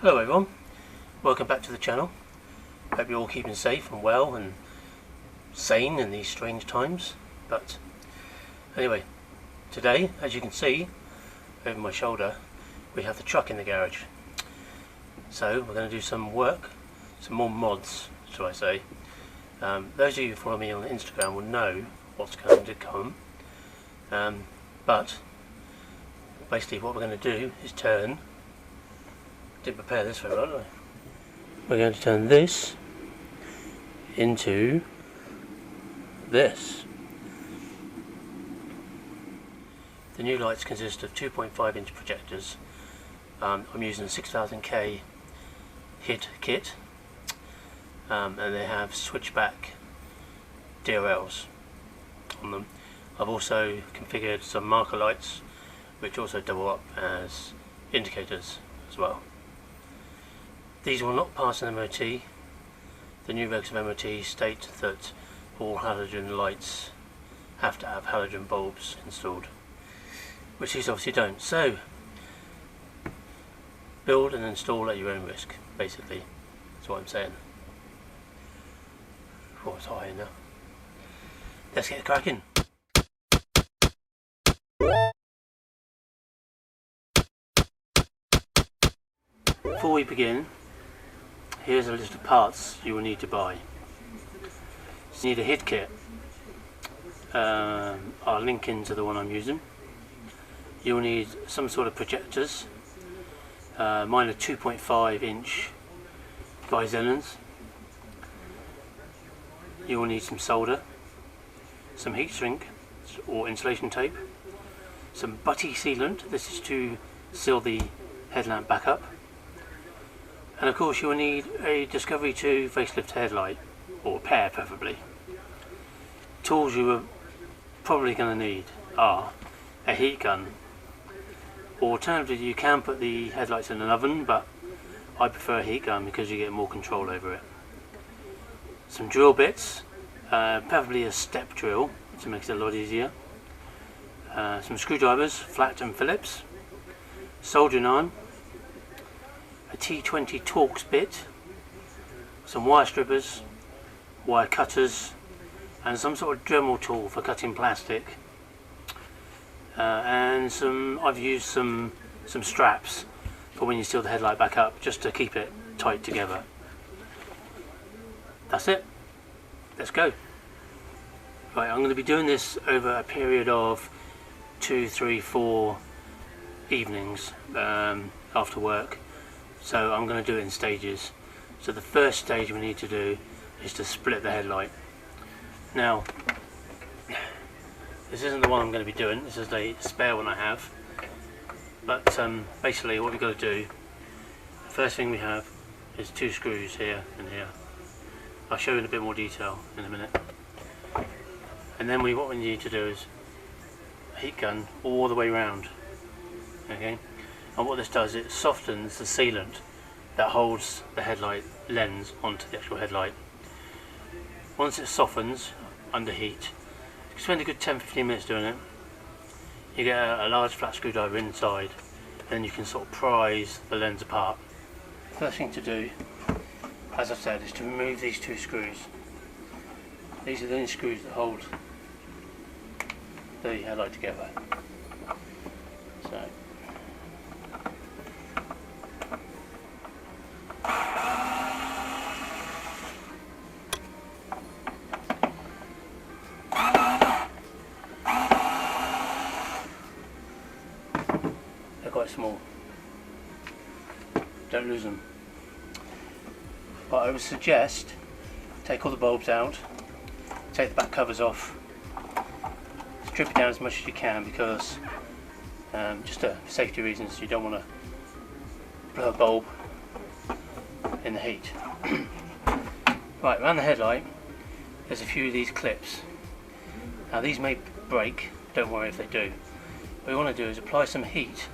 Hello everyone, welcome back to the channel. Hope you're all keeping safe and well and sane in these strange times. But anyway, today, as you can see over my shoulder, we have the truck in the garage. So we're going to do some work, some more mods, shall I say. Those of you who follow me on Instagram will know what's going to come. But basically what we're going to do is turn, didn't prepare this very well, did I? We're going to turn this into this. The new lights consist of 2.5 inch projectors. I'm using a 6000K HID kit, and they have switchback DRLs on them. I've also configured some marker lights which also double up as indicators as well. These will not pass an MOT. The new regs of MOT state that all halogen lights have to have halogen bulbs installed, which these obviously don't. So, build and install at your own risk, basically. That's what I'm saying. Oh, it's hot here now. Let's get cracking. Before we begin, here's a list of parts you will need to buy. You need a HID kit. I'll link into the one I'm using. You'll need some sort of projectors. Mine are 2.5 inch Bi-xenons. You will need some solder, some heat shrink or insulation tape, some butty sealant. This is to seal the headlamp back up. And of course you will need a Discovery 2 Facelift headlight, or a pair preferably. Tools you are probably going to need are a heat gun. Alternatively, you can put the headlights in an oven, but I prefer a heat gun because you get more control over it. Some drill bits, preferably a step drill, which makes it a lot easier. Some screwdrivers, flat and Phillips, soldering iron, a T20 Torx bit, some wire strippers, wire cutters, and some sort of Dremel tool for cutting plastic. And I've used some straps for when you seal the headlight back up, just to keep it tight together. That's it. Let's go. Right, I'm going to be doing this over a period of 2, 3, 4 evenings after work. So I'm going to do it in stages. So the first stage we need to do is to split the headlight. Now, this isn't the one I'm going to be doing, this is the spare one I have. But basically what we've got to do, the first thing we have is 2 screws here and here. I'll show you in a bit more detail in a minute. And then what we need to do is a heat gun all the way around. Okay? And what this does, it softens the sealant that holds the headlight lens onto the actual headlight. Once it softens under heat, you spend a good 10-15 minutes doing it. You get a large flat screwdriver inside, and then you can sort of prise the lens apart. First thing to do, as I've said, is to remove these 2 screws. These are the only screws that hold the headlight together. So, they're quite small. Don't lose them. But I would suggest take all the bulbs out, take the back covers off, strip it down as much as you can, because just for safety reasons you don't want to blow a bulb in the heat. Right, around the headlight there's a few of these clips. Now these may break, don't worry if they do. What you want to do is apply some heat.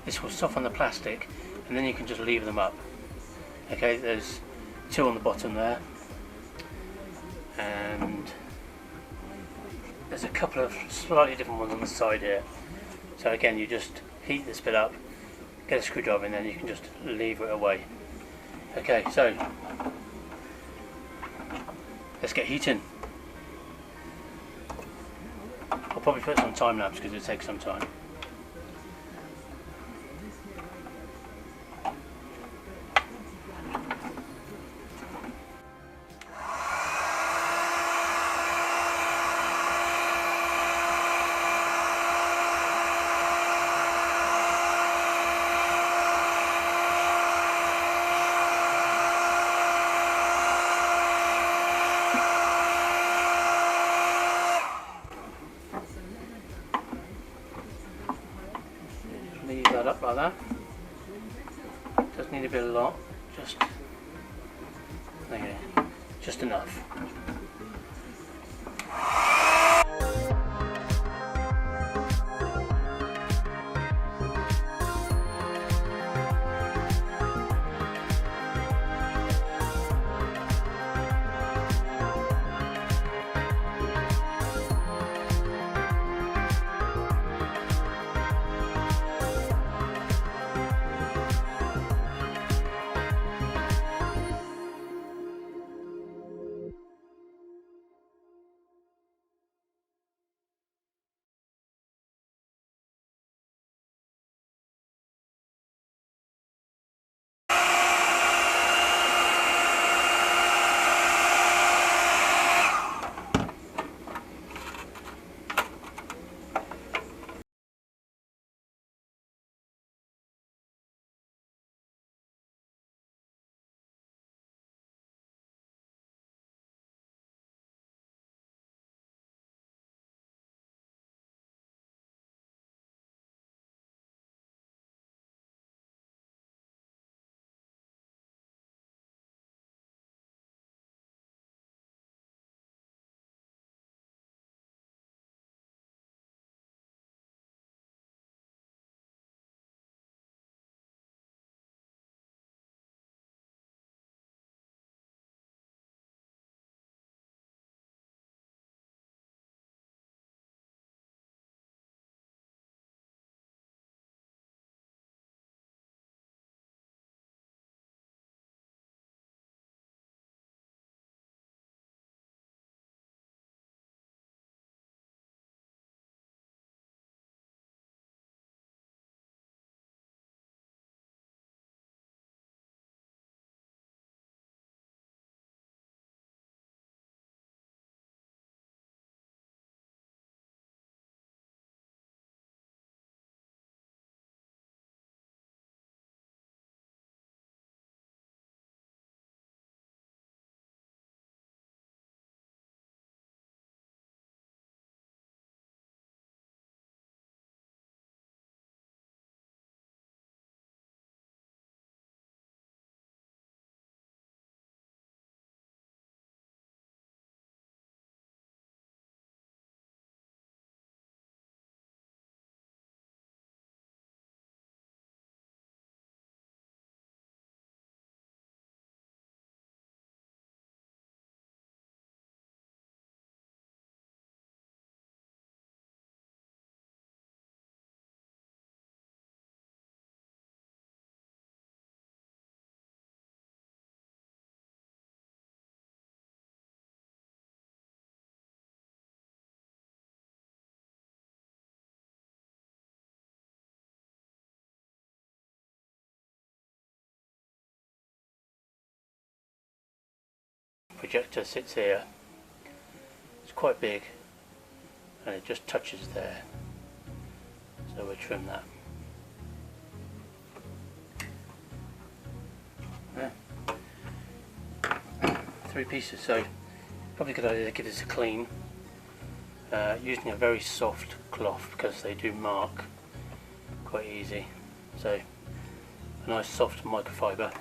This will soften the plastic, and then you can just leave them up. Okay, there's 2 on the bottom there, and there's a couple of slightly different ones on the side here. So again, you just heat this bit up, get a screwdriver and then you can just lever it away. Okay, so let's get heating. I'll probably put some time lapse because it takes some time. Leave that up like that. Doesn't need a bit a lot, just okay, just enough. Projector sits here. It's quite big and it just touches there, so we'll trim that. Yeah. 3 pieces, so probably a good idea to give this a clean using a very soft cloth because they do mark quite easy. So a nice soft microfiber,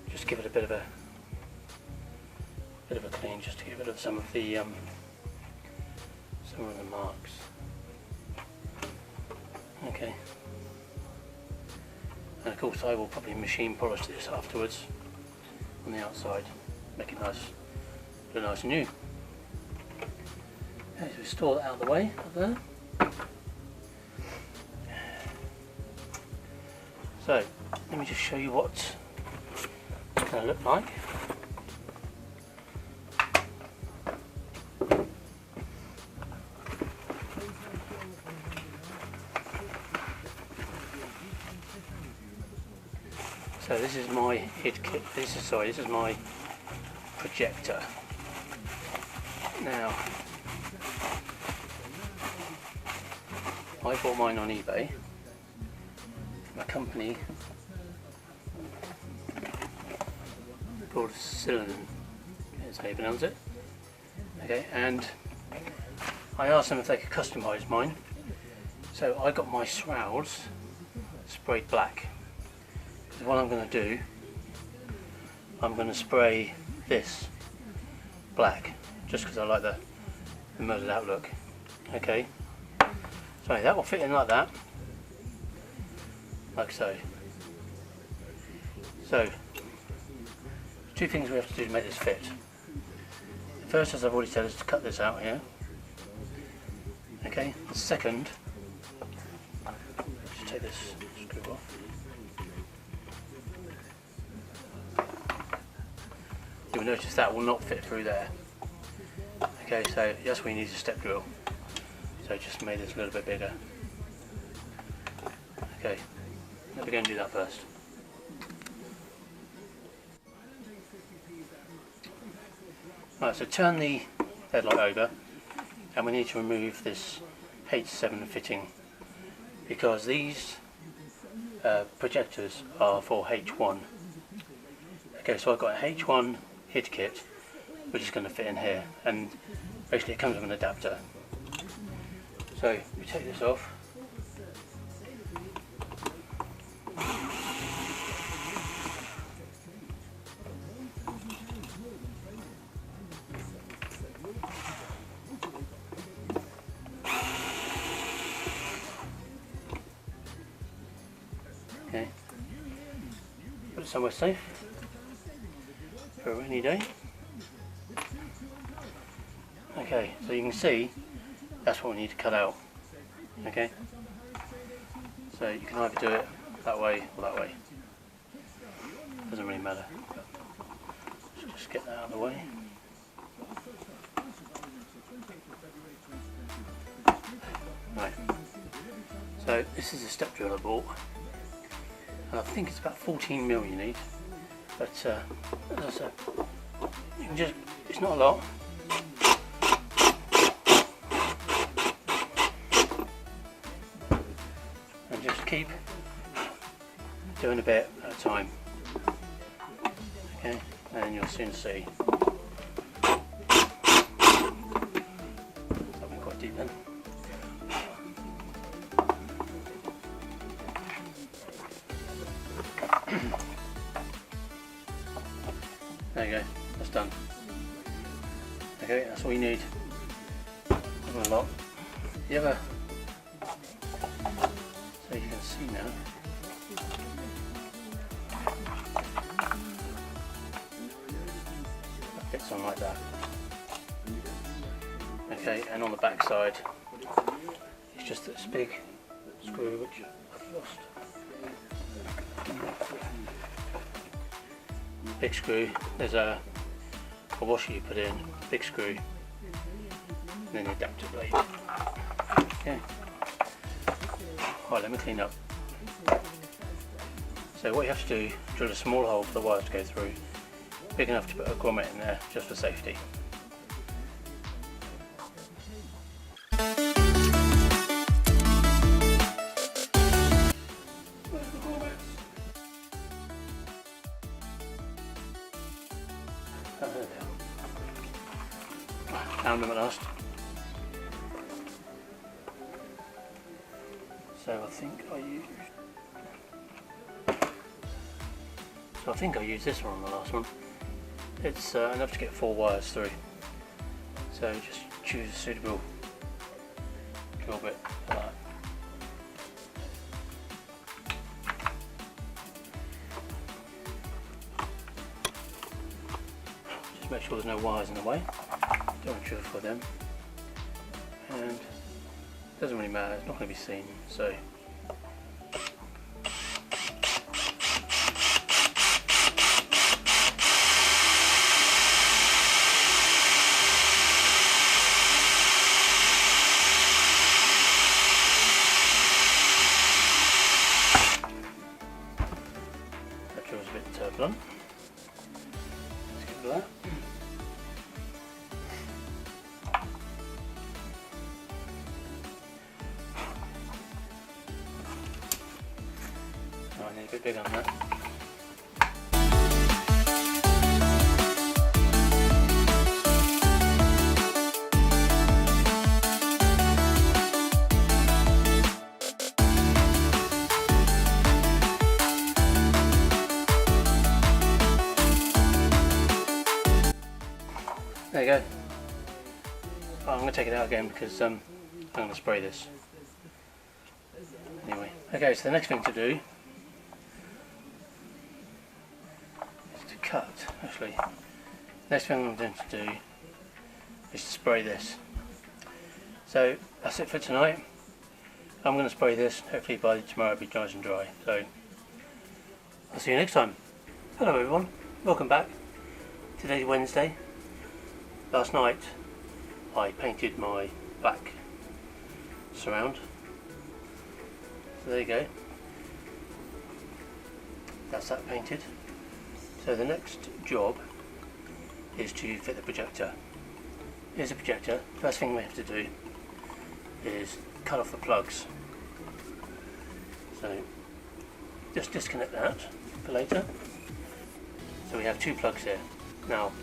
just give it a bit of a clean, just to get rid of some of the marks. Okay, and of course I will probably machine polish this afterwards on the outside, make it nice, look nice and new. Okay, so we store that out of the way up there. So let me just show you what it's going to look like. So this is my head kit. This is my projector. Now, I bought mine on eBay from a company called Cylinder, is how you pronounce it. Okay, and I asked them if they could customise mine. So I got my shrouds sprayed black. Because what I'm going to do, I'm going to spray this black, just because I like the murdered out look. Okay, so that will fit in like that, like so. So, two things we have to do to make this fit. The first, as I've already said, is to cut this out here. Okay, the second, just take this screw off. You'll notice that will not fit through there. Okay, so that's where you need a step drill. So just made this a little bit bigger. Okay, let me go and do that first. Right, so turn the headlight over, and we need to remove this H7 fitting, because these projectors are for H1. Okay, so I've got a H1 head kit which is going to fit in here, and basically it comes with an adapter. So we take this off. Okay, put it somewhere safe for a rainy day. Okay, so you can see that's what we need to cut out. Okay, so you can either do it that way or that way, doesn't really matter. Just get that out of the way. Right, so this is a step drill I bought, and I think it's about 14mm you need, but as I said, you can just, it's not a lot. And just keep doing a bit at a time. Okay, and then you'll soon see. That'll be quite deep then. There you go, that's done. Okay, that's all you need. Not a lot. The other, so you can see now, that fits on like that. Okay, and on the back side, it's just this big screw which I've lost. Big screw, there's a washer you put in, big screw, and then the adapter blade. Okay. Right, let me clean up. So what you have to do, drill a small hole for the wires to go through, big enough to put a grommet in there, just for safety. Found them at last. So I think I used this one on the last one. It's enough to get 4 wires through. So just choose a suitable drill bit for that. Just make sure there's no wires in the way. Don't want to drill for them. And it doesn't really matter, it's not going to be seen. So a bit big on that. There you go. Oh, I'm going to take it out again because I'm going to spray this. Anyway, okay, so the next thing to do is to cut. Actually, next thing I'm going to do is to spray this. So that's it for tonight. I'm going to spray this. Hopefully by tomorrow it'll be nice and dry. So I'll see you next time. Hello everyone, welcome back. Today's Wednesday. Last night I painted my back surround. So there you go. That's that painted. So the next job is to fit the projector. Here's the projector. First thing we have to do is cut off the plugs. So just disconnect that for later. So we have two plugs here. Now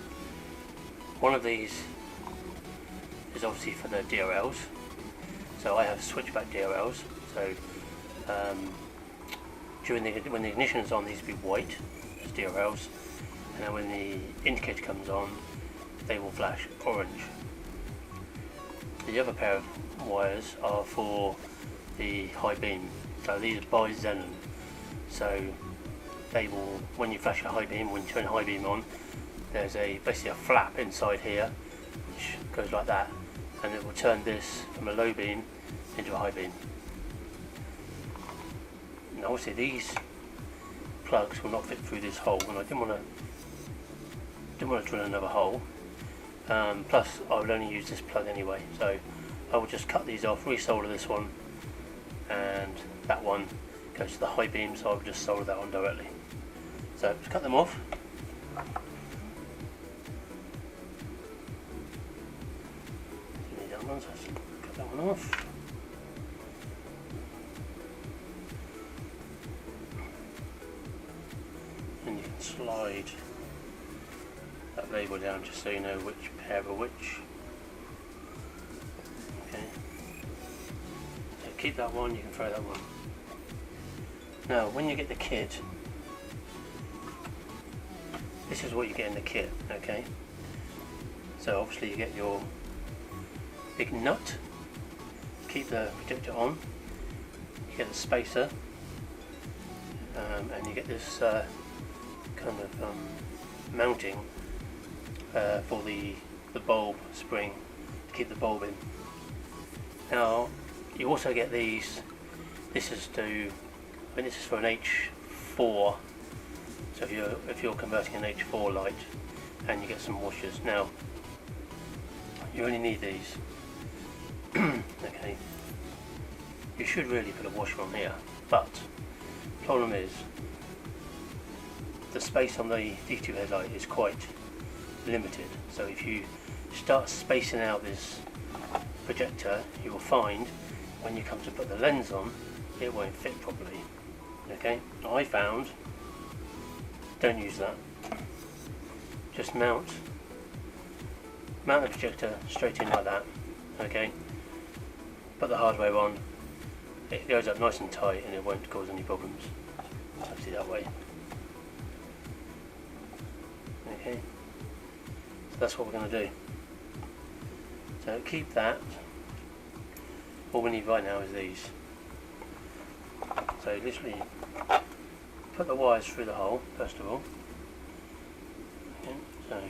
one of these is obviously for the DRLs. So I have switchback DRLs. So when the ignition is on, these will be white as DRLs, and then when the indicator comes on, they will flash orange. The other pair of wires are for the high beam. So these are Bi-xenon. So they will, when you flash a high beam, when you turn a high beam on, there's basically a flap inside here which goes like that, and it will turn this from a low beam into a high beam. Now obviously these plugs will not fit through this hole, and I didn't want to drill another hole. Plus I would only use this plug anyway, so I will just cut these off, resolder this one, and that one goes to the high beam, so I will just solder that on directly. So to cut them off, so let's cut that one off. And you can slide that label down just so you know which pair are which. Okay. So keep that one, you can throw that one. Now when you get the kit, this is what you get in the kit, okay? So obviously you get your big nut, keep the projector on, you get the spacer, and you get this kind of mounting for the bulb spring to keep the bulb in. Now you also get these, this is for an H4, so if you're converting an H4 light, and you get some washers. Now you only need these. Okay, you should really put a washer on here, but the problem is the space on the D2 headlight is quite limited, so if you start spacing out this projector, you will find when you come to put the lens on, it won't fit properly. Okay, I found, don't use that, just mount the projector straight in like that. Okay, put the hardware on, it goes up nice and tight and it won't cause any problems. Actually that way. Okay, so that's what we're going to do. So keep that. All we need right now is these. So literally put the wires through the hole first of all. Okay, so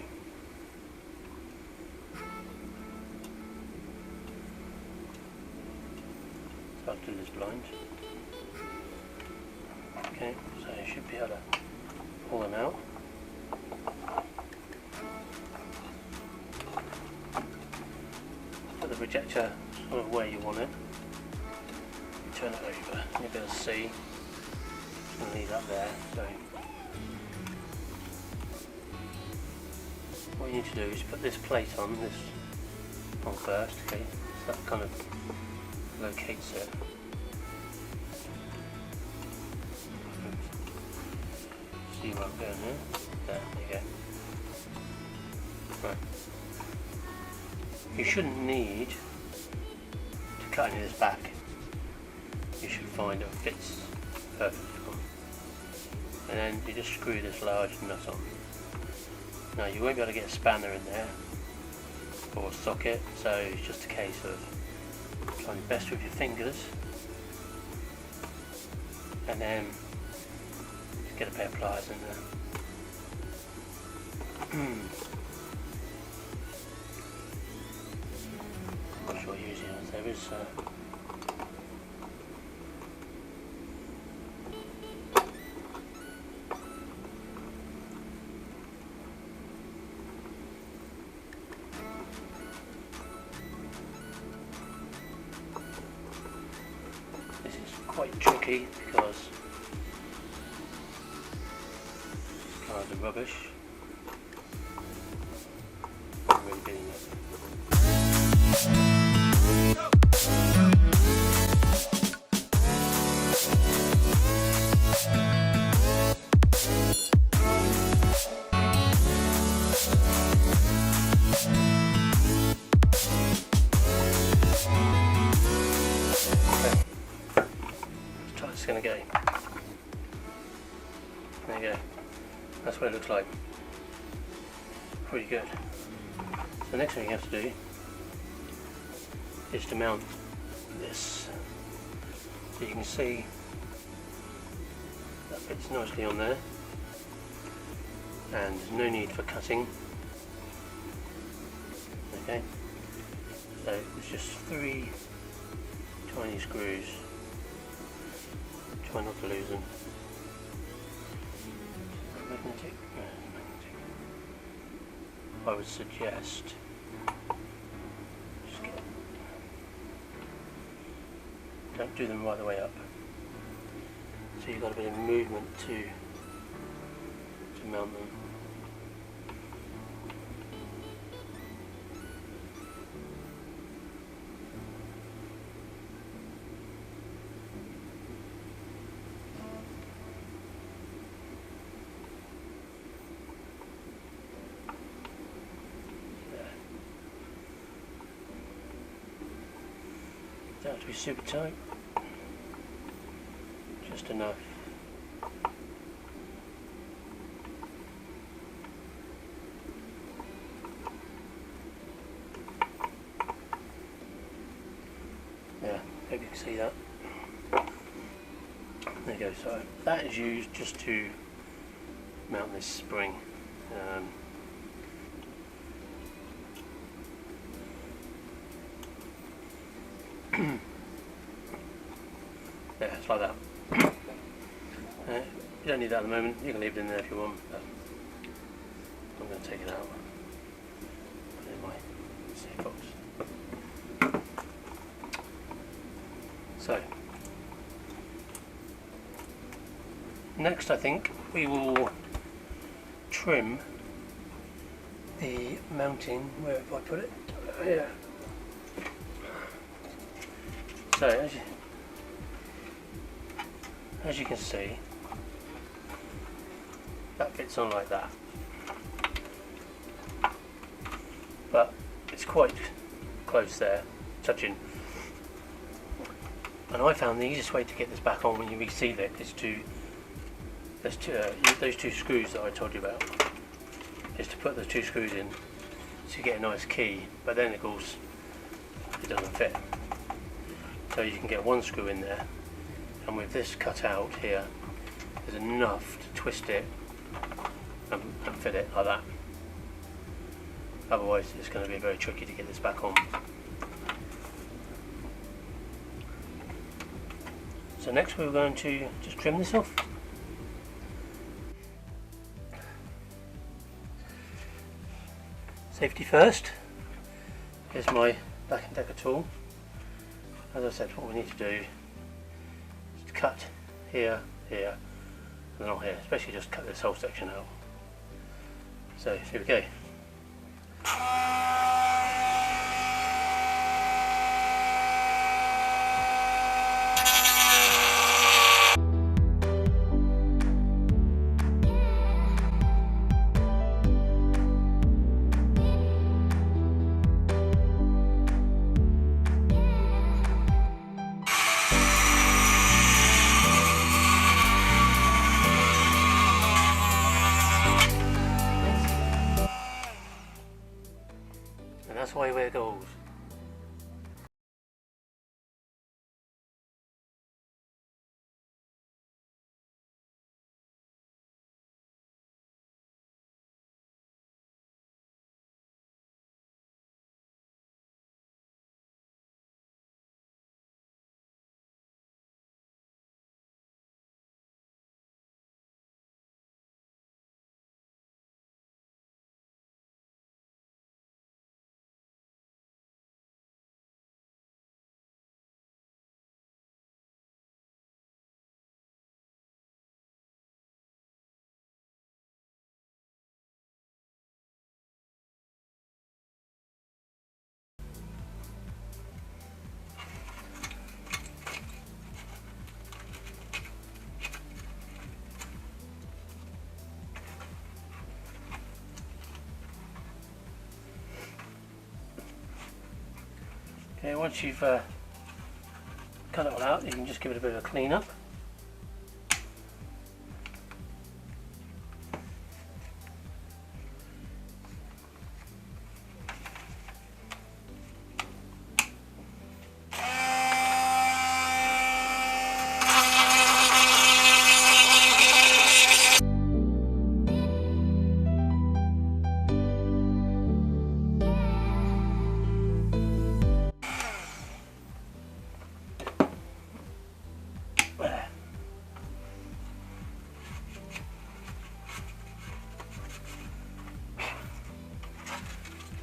I'll do this blind. Okay, so you should be able to pull them out. Put the projector sort of where you want it. You turn it over, you'll be able to see. I'm going to leave that there. So what you need to do is put this plate on first, okay? So that kind of locates it. see where I'm going here. There you go. Right. You shouldn't need to cut any of this back. You should find it fits perfect. And then you just screw this large nut on. Now you won't be able to get a spanner in there or a socket, so it's just a case of trying your best with your fingers, and then just get a pair of pliers in there. I'm not sure usually there is this is quite tricky because it's kind of rubbish. I'm really doing it. Going to go. There you go. That's what it looks like. Pretty good. So the next thing you have to do is to mount this. So you can see that fits nicely on there, and there's no need for cutting. Okay. So it's just 3 tiny screws. Try not to lose them. Magnetic. I would suggest just don't do them right the way up. So you've got a bit of movement to mount them. Don't have to be super tight, just enough. Yeah, hope you can see that. There you go, so that is used just to mount this spring. Yeah, it's like that. You don't need that at the moment, you can leave it in there if you want, but I'm going to take it out. Put it in my safe box. So, next I think we will trim the mounting. Where have I put it? Here. So as you can see, that fits on like that, but it's quite close there, touching. And I found the easiest way to get this back on when you reseal it is to use those 2 screws that I told you about. Is to put those 2 screws in so you get a nice key, but then of course it doesn't fit. So you can get 1 screw in there, and with this cut out here, there's enough to twist it and fit it like that. Otherwise it's going to be very tricky to get this back on. So next we're going to just trim this off. Safety first. Here's my Black & Decker tool. As I said, what we need to do is to cut here, here, and not here, especially just cut this whole section out. So here we go. Okay, once you've cut it all out, you can just give it a bit of a clean up.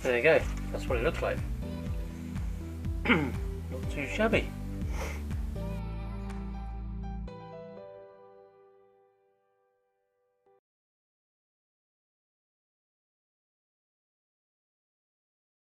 There you go, that's what it looks like. Not too shabby.